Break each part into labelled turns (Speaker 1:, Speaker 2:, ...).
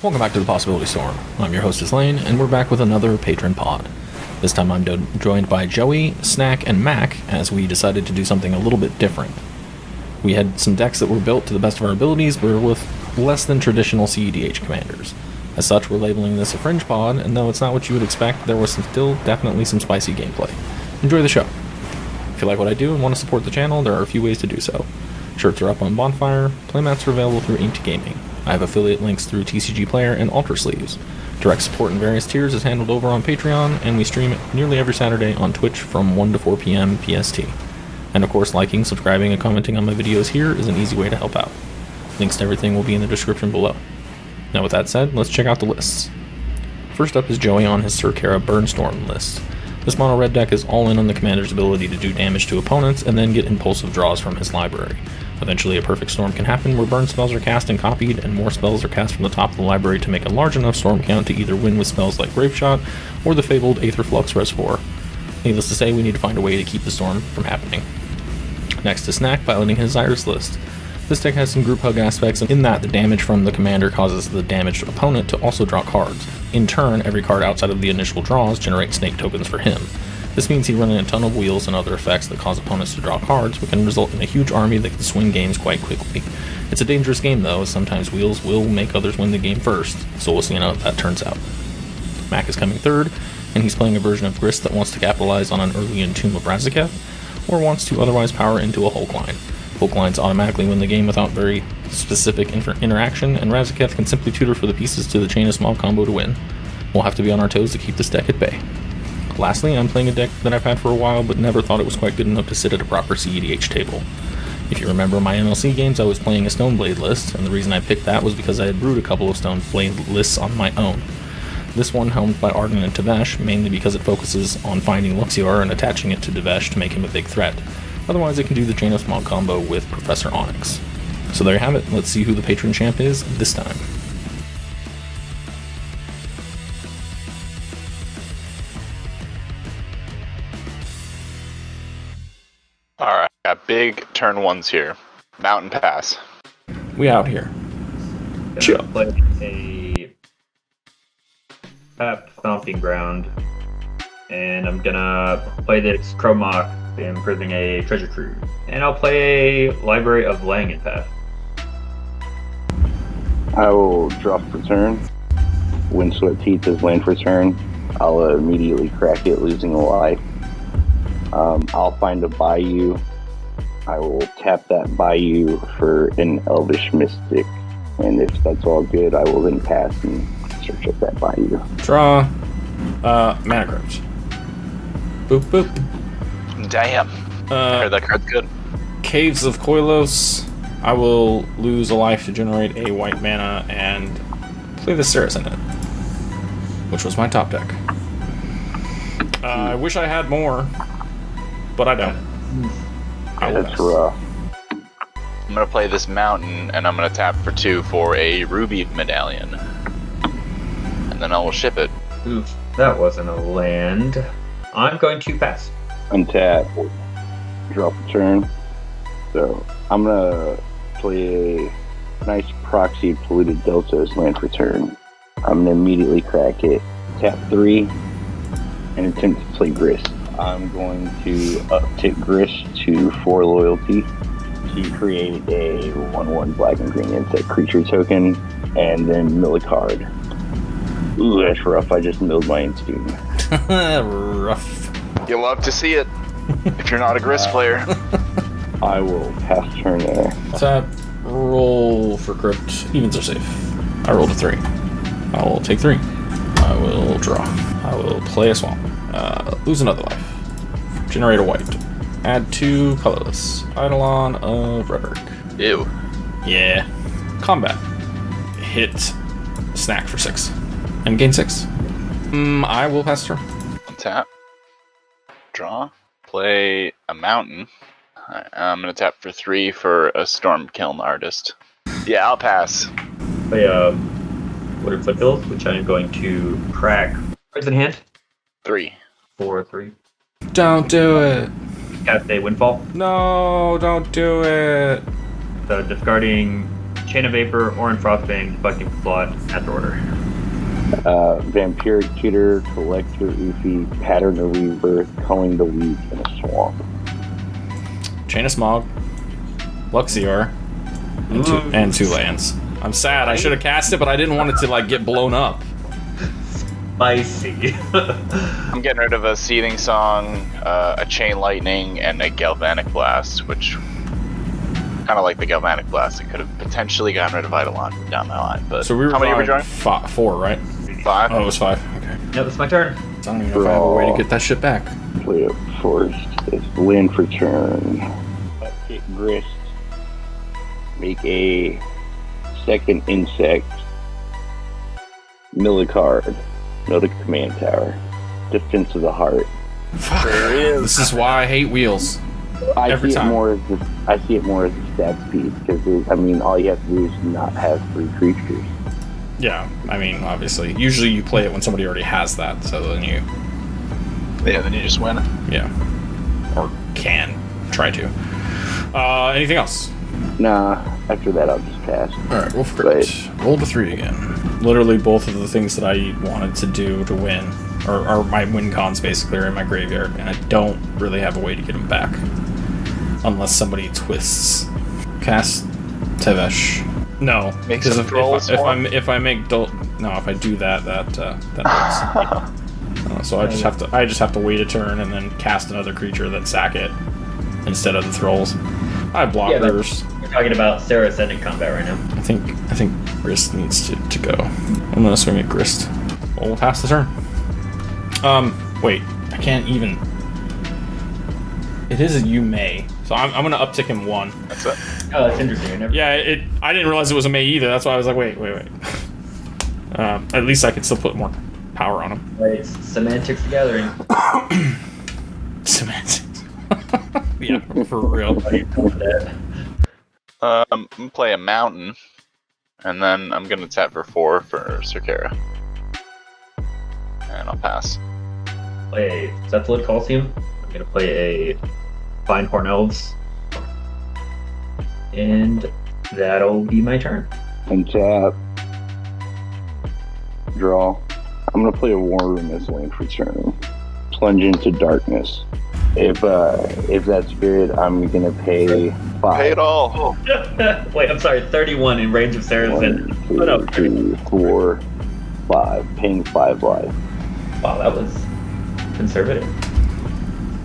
Speaker 1: Welcome back to the Possibility Storm. I'm your hostess Lane, and we're back with another Patron Pod. This time I'm joined by Joey, Snack, and Mac, as we decided to do something a little bit different. We had some decks that were built to the best of our abilities, but were with less than traditional cEDH commanders. As such, we're labeling this a Fringe Pod, and though it's not what you would expect, there was still definitely some spicy gameplay. Enjoy the show. If you like what I do and want to support the channel, there are a few ways to do so. Shirts are up on Bonfire, playmats are available through Inked Gaming. I have affiliate links through TCG Player and Ultra Sleeves. Direct support in various tiers is handled over on Patreon, and we stream nearly every Saturday on Twitch from 1 to 4 p.m. PST. And of course, liking, subscribing, and commenting on my videos here is an easy way to help out. Links to everything will be in the description below. Now with that said, let's check out the lists. First up is Joey on his Sir Carah Burnstorm list. This mono red deck is all in on the commander's ability to do damage to opponents and then get impulsive draws from his library. Eventually a perfect storm can happen where burn spells are cast and copied, and more spells are cast from the top of the library to make a large enough storm count to either win with spells like Grave Shot or the fabled Aether Flux Reservoir. Needless to say, we need to find a way to keep the storm from happening. Next is Snack piloting his Xyris list. This deck has some group hug aspects in that the damage from the commander causes the damaged opponent to also draw cards. In turn, every card outside of the initial draws generates snake tokens for him. This means he's running a ton of wheels and other effects that cause opponents to draw cards, which can result in a huge army that can swing games quite quickly. It's a dangerous game though, as sometimes wheels will make others win the game first, so we'll see how that turns out. Mac is coming third, and he's playing a version of Grist that wants to capitalize on an early Entomb of Razaketh, or wants to otherwise power into a Hulk line. Hulk lines automatically win the game without very specific interaction, and Razaketh can simply tutor for the pieces to the chain of small combo to win. We'll have to be on our toes to keep this deck at bay. Lastly, I'm playing a deck that I've had for a while, but never thought it was quite good enough to sit at a proper cEDH table. If you remember my MLC games, I was playing a Stoneblade list, and the reason I picked that was because I had brewed a couple of Stoneblade lists on my own. This one helmed by Ardenn and Tevesh, mainly because it focuses on finding Luxior and attaching it to Decklists to make him a big threat. Otherwise, it can do the Chain of Small combo with Professor Onyx. So there you have it. Let's see who the patron champ is this time.
Speaker 2: Alright, got big turn ones here. Mountain Pass.
Speaker 1: We out here.
Speaker 3: Gonna play a tapped Stomping Ground, and I'm gonna play this Chromach, improving a Treasure Cruise. And I'll play a Library of Langan Path.
Speaker 4: I will drop for turn. Windswept Teeth is land for turn. I'll immediately crack it, losing a life. I'll find a Bayou. I will tap that Bayou for an Elvish Mystic. And if that's all good, I will then pass and search up that Bayou.
Speaker 1: Draw. Mana Crypt. Boop boop.
Speaker 2: Damn. I heard that card's good.
Speaker 1: Caves of Koilos. I will lose a life to generate a white mana and play the Saracen in it, which was my top deck. I wish I had more, but I don't.
Speaker 4: That's rough.
Speaker 2: I'm gonna play this mountain, and I'm gonna tap for 2 for a Ruby Medallion. And then I will ship it.
Speaker 3: Oof, that wasn't a land. I'm going to pass.
Speaker 4: Untap. Drop a turn. So I'm gonna play a nice Proxy Polluted Delta as land for turn. I'm gonna immediately crack it. Tap 3 and attempt to play Grist. I'm going to uptick Grist to 4 loyalty to create a 1/1 black and green insect creature token, and then mill a card. Ooh, that's rough. I just milled my Entomb.
Speaker 1: Rough.
Speaker 2: You love to see it, if you're not a Grist player.
Speaker 4: I will pass turn there.
Speaker 1: Tap. Roll for Crypt. Evens are safe. I rolled a 3. I will take 3. I will draw. I will play a Swamp. Lose another life. Generate a white. Add 2 colorless. Eidolon of Rhetoric.
Speaker 2: Ew.
Speaker 1: Yeah. Combat. Hit Snack for 6. And gain 6. I will pass turn.
Speaker 2: Tap. Draw. Play a mountain. I'm gonna tap for 3 for a Stormkiln Artist. Yeah, I'll pass.
Speaker 3: Play Wooded Foothills, which I'm going to crack. Cards in hand.
Speaker 2: 3.
Speaker 3: 4/3.
Speaker 1: Don't do it.
Speaker 3: Cast a Windfall.
Speaker 1: No, don't do it.
Speaker 3: So discarding Chain of Vapor, Orin Frostbane, Bucking Plot, after order.
Speaker 4: Vampiric Tutor, Collector Oofy, Pattern of Rebirth, Culling the Weak, and a Swamp.
Speaker 1: Chain of Smog, Luxior, and two lands. I'm sad. I should have cast it, but I didn't want it to like get blown up.
Speaker 3: Spicy.
Speaker 2: I'm getting rid of a Seething Song, a Chain Lightning, and a Galvanic Blast, which kind of like the Galvanic Blast. It could have potentially gotten rid of Eidolon down the line. But
Speaker 1: So we were
Speaker 2: how many were
Speaker 1: drawing
Speaker 2: drawing?
Speaker 1: 4, right?
Speaker 2: 5.
Speaker 1: Oh, it was 5. Okay.
Speaker 3: Yep, it's my turn.
Speaker 1: I don't even know if I have a way to get that shit back.
Speaker 4: Play it first. It's land for turn. Hit Grist. Make a second insect. Mill a card. Mill the command tower. Defense of the heart.
Speaker 1: Fuck. This is why I hate wheels. Every
Speaker 4: I see
Speaker 1: time.
Speaker 4: it more as a stats piece because all you have to do is not have 3 creatures.
Speaker 1: Yeah, I mean, obviously. Usually you play it when somebody already has that, so then you...
Speaker 2: Yeah, then you just win.
Speaker 1: Yeah. Or can try to. Anything else?
Speaker 4: Nah, after that I'll just pass.
Speaker 1: Alright, Wolf Crit. Roll to 3 again. Literally both of the things that I wanted to do to win, or my win cons basically, are in my graveyard, and I don't really have a way to get them back. Unless somebody twists. Cast Tevesh. No,
Speaker 2: Make
Speaker 1: because
Speaker 2: some trolls
Speaker 1: if I make if I do that hurts. So I just have to wait a turn and then cast another creature, then sack it instead of the thralls. I have blockers.
Speaker 3: We're talking about Sarah ascending combat right now.
Speaker 1: I think Grist needs to go. I'm gonna swing at Grist. Well, we'll pass the turn. Wait, I can't even. It is a you may, so I'm gonna uptick him 1.
Speaker 2: That's it.
Speaker 3: Oh, that's interesting.
Speaker 1: Yeah, I didn't realize it was a may either. That's why I was like, wait. At least I could still put more power on him.
Speaker 3: It's semantics gathering.
Speaker 1: Semantics. Yeah, for real.
Speaker 2: I'm gonna play a Mountain, and then I'm gonna tap for 4 for Carah. And I'll pass.
Speaker 3: Play a Zethlid Coliseum. I'm gonna play a Vinehorn Elves. And that'll be my turn.
Speaker 4: Untap. Draw. I'm gonna play a War Room as land for turn. Plunge into darkness. If that's spirit, I'm gonna pay 5.
Speaker 2: Pay it all.
Speaker 3: Wait, I'm sorry, 31 in range of Sarah's.
Speaker 4: 1,
Speaker 3: Oh, no.
Speaker 4: 2, 3, 4, 5. Paying 5 life.
Speaker 3: Wow, that was conservative.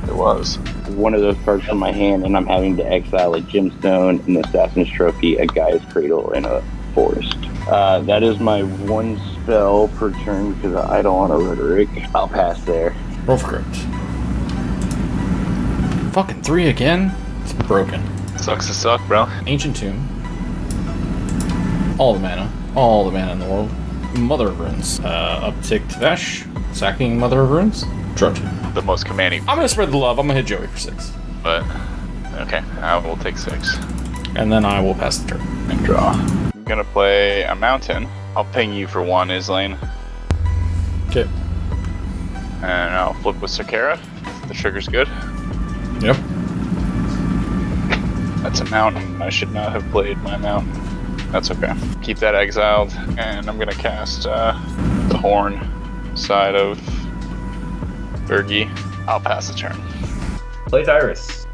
Speaker 2: It was.
Speaker 4: One of those cards from my hand, and I'm having to exile a Gemstone, an Assassin's Trophy, a Guy's Cradle, and a Forest. That is my 1 spell per turn because I don't want a Rhetoric. I'll pass there.
Speaker 1: Roll for Crypt. Fucking 3 again? It's broken.
Speaker 2: Sucks to suck, bro.
Speaker 1: Ancient Tomb. All the mana in the world. Mother of Runes. Uptick Tevesh. Sacking Mother of Runes. Draw 2.
Speaker 2: The most commanding.
Speaker 1: I'm gonna spread the love. I'm gonna hit Joey for 6.
Speaker 2: But, okay, I will take 6.
Speaker 1: And then I will pass the turn.
Speaker 2: And draw. I'm gonna play a Mountain. I'll ping you for 1, Islane.
Speaker 1: Okay.
Speaker 2: And I'll flip with Carah. The trigger's good.
Speaker 1: Yep.
Speaker 2: That's a Mountain. I should not have played my Mountain. That's okay. Keep that exiled. And I'm gonna cast the Horn side of Bergie. I'll pass the turn.
Speaker 3: Play Xyris.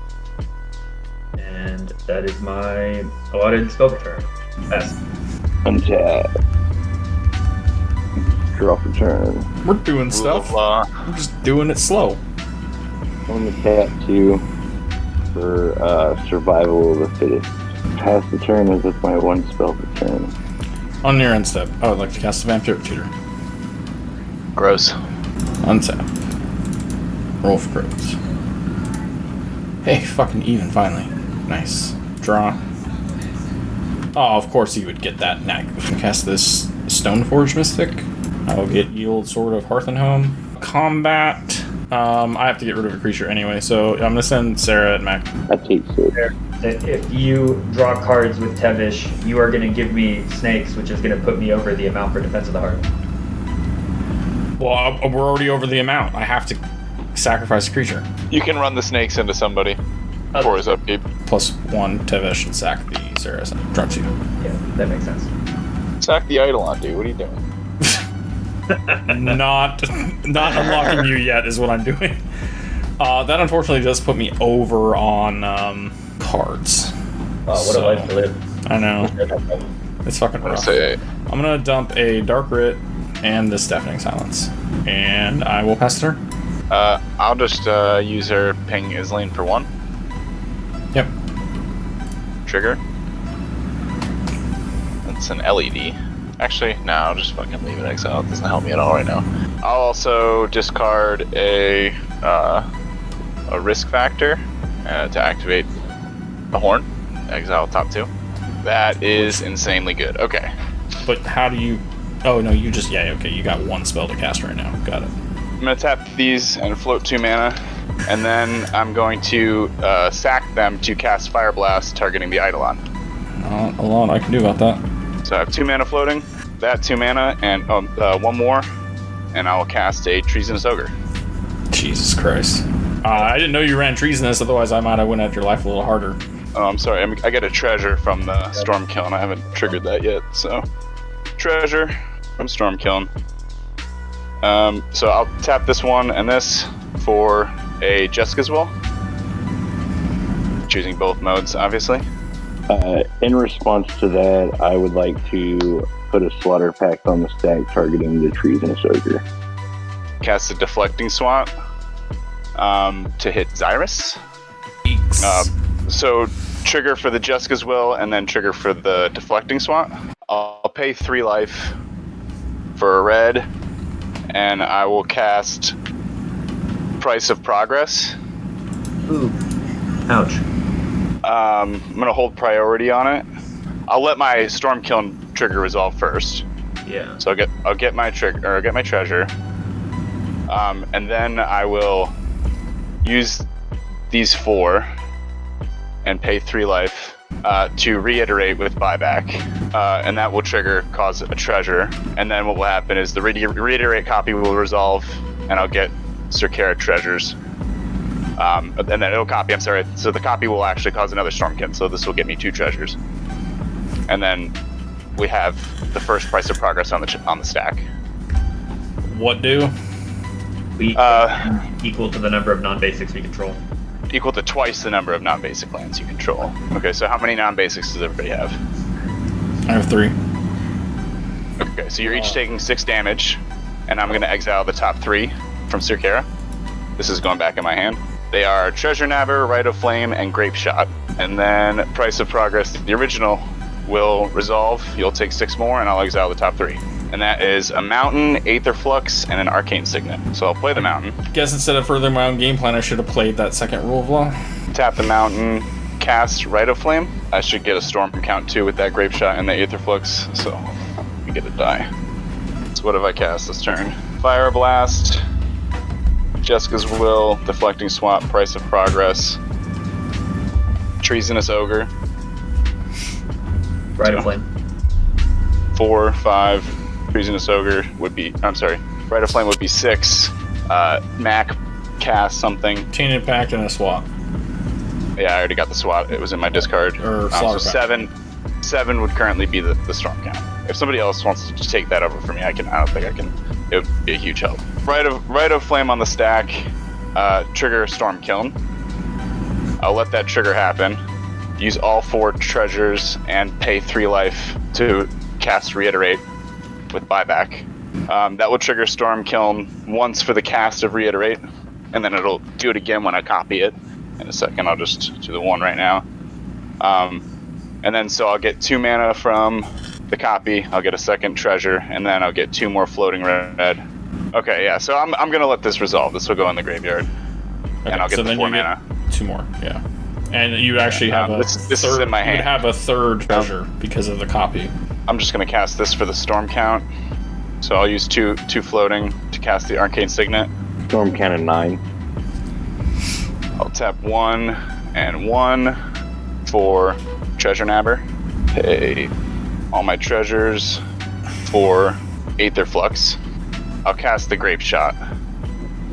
Speaker 3: And that is my allotted spell per turn. Pass.
Speaker 4: Untap. Draw for turn.
Speaker 1: We're doing
Speaker 2: Rule
Speaker 1: stuff.
Speaker 2: of law.
Speaker 1: We're just doing it slow.
Speaker 4: On the tap 2 for survival of the fittest. Pass the turn as if my 1 spell per turn.
Speaker 1: On your end step, I would like to cast a Vampiric Tutor.
Speaker 2: Gross.
Speaker 1: Untap. Roll for Crypt. Hey, fucking even finally. Nice. Draw. Oh, of course you would get that. Now cast this Stoneforge Mystic. I will get Yield Sword of Hearth and Home. Combat. I have to get rid of a creature anyway, so I'm gonna send Sarah and Mac.
Speaker 4: I take 6.
Speaker 3: If you draw cards with Tevesh, you are going to give me snakes, which is going to put me over the amount for Defense of the Heart.
Speaker 1: Well, we're already over the amount. I have to sacrifice a creature.
Speaker 2: You can run the snakes into somebody for his upkeep.
Speaker 1: +1 Tevesh and sack these.
Speaker 5: Xyris drops you.
Speaker 3: Yeah, that makes sense.
Speaker 2: Sack the Eidolon, dude. What are you doing?
Speaker 5: Not unlocking you yet is what I'm doing. That unfortunately does put me over on cards.
Speaker 3: What a life to live.
Speaker 5: I know. It's fucking rough. I'm gonna dump a Dark Writ and this Deafening Silence. And I will pass the turn.
Speaker 2: I'll just use her ping Islane for 1.
Speaker 5: Yep.
Speaker 2: Trigger. That's an LED. Actually, no, I'll just fucking leave it exiled. It doesn't help me at all right now. I'll also discard a risk factor to activate the horn. Exile top 2. That is insanely good. Okay.
Speaker 5: But how do you... Oh, no, you just... Yeah, okay, you got 1 spell to cast right now. Got it.
Speaker 2: I'm going to tap these and float 2 mana, and then I'm going to sack them to cast Fire Blast, targeting the Eidolon.
Speaker 5: Not a lot I can do about that.
Speaker 2: So I have 2 mana floating, that 2 mana, and 1 more, and I will cast a Treasonous Ogre.
Speaker 5: Jesus Christ. I didn't know you ran Treasonous, otherwise I might have went at your life a little harder.
Speaker 2: Oh, I'm sorry, I get a treasure from the Stormkiln. I haven't triggered that yet, so... Treasure from Stormkiln. So I'll tap this one and this for a Jessica's Will. Choosing both modes, obviously.
Speaker 4: In response to that, I would like to put a Slaughter Pact on the stack targeting the Treasonous Ogre.
Speaker 2: Cast a Deflecting Swat to hit Xyris. So trigger for the Jessica's Will and then trigger for the Deflecting Swat. I'll pay 3 life for a red, and I will cast Price of Progress.
Speaker 3: Ooh. Ouch.
Speaker 2: I'm gonna hold priority on it. I'll let my Stormkiln trigger resolve first.
Speaker 3: Yeah.
Speaker 2: So I'll get my trigger, or get my treasure, and then I will use these 4 and pay 3 life to reiterate with buyback, and that will cause a treasure. And then what will happen is the reiterate copy will resolve, and I'll get Sir Carah treasures. And then it'll copy. I'm sorry. So the copy will actually cause another Stormkin. So this will get me 2 treasures. And then we have the first Price of Progress on the stack.
Speaker 5: What do?
Speaker 3: Equal to the number of non-basics we control.
Speaker 2: Equal to twice the number of non-basic lands you control. Okay, so how many non-basics does everybody have?
Speaker 5: I have 3.
Speaker 2: Okay, so you're each taking 6 damage, and I'm going to exile the top 3 from Sir Carah. This is going back in my hand. They are Treasure Nabber, Rite of Flame, and Grape Shot. And then Price of Progress, the original, will resolve. You'll take 6 more, and I'll exile the top 3. And that is a Mountain, Aether Flux, and an Arcane Signet. So I'll play the Mountain.
Speaker 5: Guess instead of furthering my own game plan, I should have played that second Rule of Law.
Speaker 2: Tap the Mountain, cast Rite of Flame. I should get a Storm count too with that Grape Shot and the Aether Flux, so we get a die. So what have I cast this turn? Fire Blast, Jessica's Will, Deflecting Swap, Price of Progress, Treasonous Ogre.
Speaker 3: Rite of Flame.
Speaker 2: 4, 5. Treasonous Ogre would be... I'm sorry. Rite of Flame would be 6. Mac cast something.
Speaker 5: Tainted Pact and a swap.
Speaker 2: Yeah, I already got the SWAT. It was in my discard.
Speaker 5: Or
Speaker 2: so 7 would currently be the storm count. If somebody else wants to just take that over for me, I don't think I can. It would be a huge help. Rite of Flame on the stack. Trigger Stormkiln. I'll let that trigger happen. Use all 4 treasures and pay 3 life to cast Reiterate with buyback. That will trigger Stormkiln once for the cast of Reiterate, and then it'll do it again when I copy it. In a second, I'll just do the 1 right now. And then so I'll get 2 mana from the copy, I'll get a second treasure, and then I'll get 2 more floating red. Okay, yeah, so I'm gonna let this resolve. This will go in the graveyard.
Speaker 5: Okay,
Speaker 2: and I'll get
Speaker 5: so
Speaker 2: the
Speaker 5: then
Speaker 2: 4
Speaker 5: you
Speaker 2: mana.
Speaker 5: Get 2 more, yeah. And you actually have a
Speaker 2: this
Speaker 5: third,
Speaker 2: is in my hand.
Speaker 5: You have a third treasure because of the copy.
Speaker 2: I'm just gonna cast this for the storm count. So I'll use 2 floating to cast the Arcane Signet.
Speaker 4: Storm Cannon 9.
Speaker 2: I'll tap 1 and 1 for Treasure Nabber. Pay all my treasures for Aether Flux. I'll cast the Grape Shot.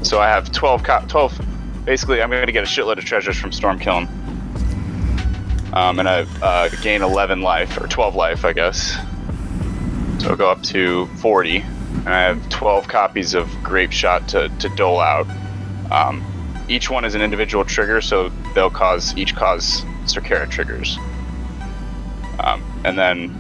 Speaker 2: So I have 12. Basically, I'm going to get a shitload of treasures from Stormkiln. And I gain 11 life, or 12 life, I guess. So I'll go up to 40. And I have 12 copies of Grape Shot to dole out. Each one is an individual trigger, so they'll each cause Sir Carah triggers. And then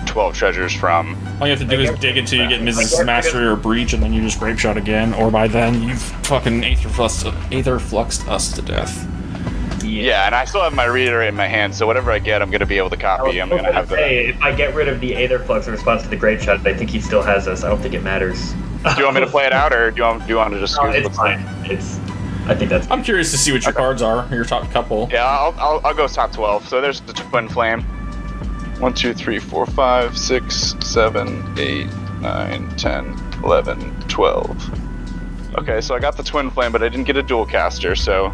Speaker 2: 12 treasures from...
Speaker 5: All you have to do is dig until you get Mrs. Mastery or Breach, and then you just Grape Shot again, or by then you've fucking Aether-fluxed us to death.
Speaker 2: Yeah, and I still have my Reiterate in my hand, so whatever I get, I'm going to be able to copy. I'm going to have
Speaker 3: if I get rid of the Aether Flux in response to the Grape Shot, I think he still has us. I don't think it matters.
Speaker 2: Do you want me to play it out, or do you want to just...
Speaker 3: No, it's fine. I think that's...
Speaker 5: I'm curious to see what your cards are, your top couple.
Speaker 2: Yeah, I'll go top 12. So there's the Twin Flame. 1, 2, 3, 4, 5, 6, 7, 8, 9, 10, 11, 12. Okay, so I got the Twin Flame, but I didn't get a Dual Caster, so...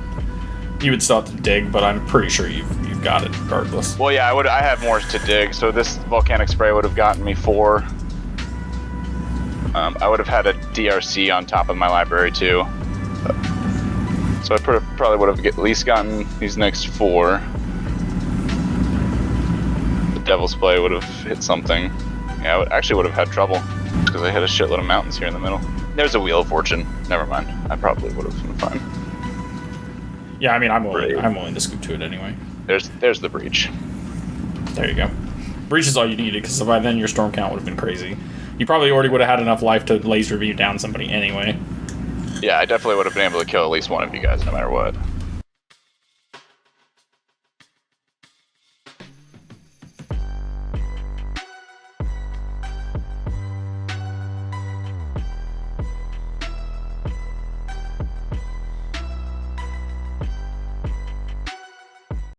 Speaker 5: You would still have to dig, but I'm pretty sure you've got it regardless.
Speaker 2: Well, yeah, I have more to dig, so this Volcanic Spray would have gotten me 4. I would have had a DRC on top of my library, too. So I probably would have at least gotten these next 4. The Devil's Play would have hit something. Yeah, I actually would have had trouble, because I had a shitload of mountains here in the middle. There's a Wheel of Fortune. Never mind. I probably would have been fine.
Speaker 5: Yeah, I mean, I'm willing to scoop to it anyway.
Speaker 2: There's the Breach.
Speaker 5: There you go. Breach is all you needed, because by then your storm count would have been crazy. You probably already would have had enough life to laser beam down somebody anyway.
Speaker 2: Yeah, I definitely would have been able to kill at least one of you guys, no matter what.